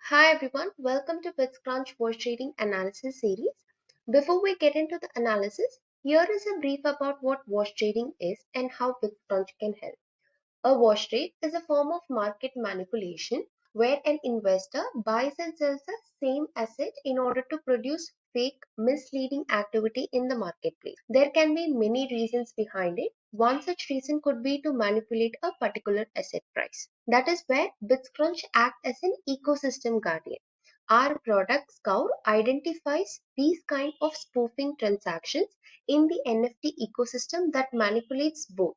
Hi everyone, welcome to bitsCrunch Washtrading Analysis series. Before we get into the analysis, here is a brief about what washtrading is and how bitsCrunch can help. A wash trade is a form of market manipulation where an investor buys and sells the same asset in order to produce fake, misleading activity in the marketplace. There can be many reasons behind it. One such reason could be to manipulate a particular asset price. That is where bitsCrunch acts as an ecosystem guardian. Our product Scour identifies these kind of spoofing transactions in the NFT ecosystem that manipulates both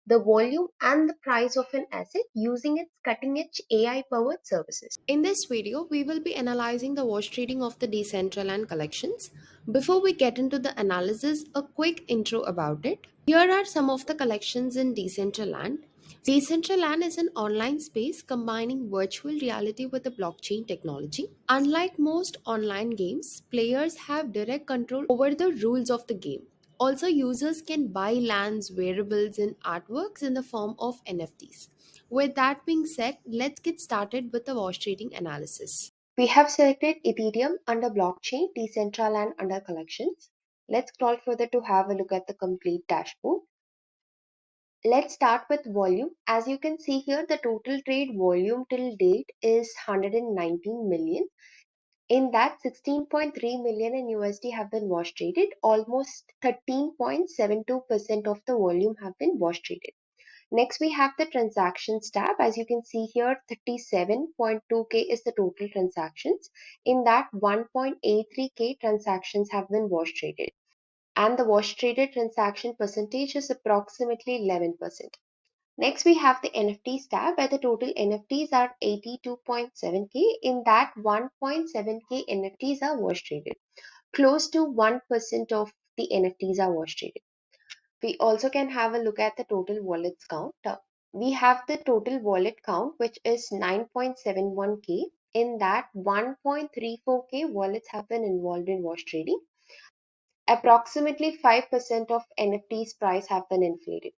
the volume and the price of an asset using its cutting-edge AI-powered services. In this video, we will be analyzing the wash trading of the Decentraland collections. Before we get into the analysis, a quick intro about it. Here are some of the collections in Decentraland. Decentraland is an online space combining virtual reality with the blockchain technology. Unlike most online games, players have direct control over the rules of the game. Also, users can buy lands, variables, and artworks in the form of NFTs. With that being said, let's get started with the wash trading analysis. We have selected Ethereum under blockchain, Decentraland under collections. Let's scroll further to have a look at the complete dashboard. Let's start with volume. As you can see here, the total trade volume till date is 119 million. In that, 16.3 million in USD have been wash traded. Almost 13.72% of the volume have been wash traded. Next, we have the transactions tab. As you can see here, 37.2K is the total transactions. In that, 1.83K transactions have been wash traded. And the wash traded transaction percentage is approximately 11%. Next, we have the NFTs tab where the total NFTs are 82.7K. In that, 1.7K NFTs are wash traded. Close to 1% of the NFTs are wash traded. We also can have a look at the total wallets count. We have the total wallet count, which is 9.71K. In that, 1.34K wallets have been involved in wash trading. Approximately 5% of NFTs price have been inflated.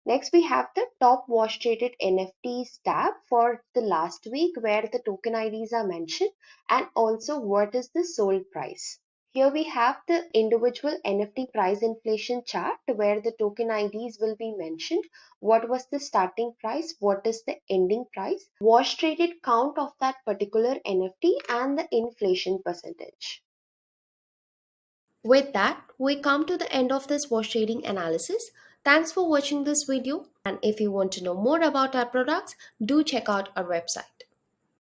Next, we have the top wash traded NFTs tab for the last week where the token IDs are mentioned and also what is the sold price. Here we have the individual NFT price inflation chart where the token IDs will be mentioned. What was the starting price? What is the ending price? Wash traded count of that particular NFT and the inflation percentage. With that, we come to the end of this wash trading analysis. Thanks for watching this video. And if you want to know more about our products, do check out our website.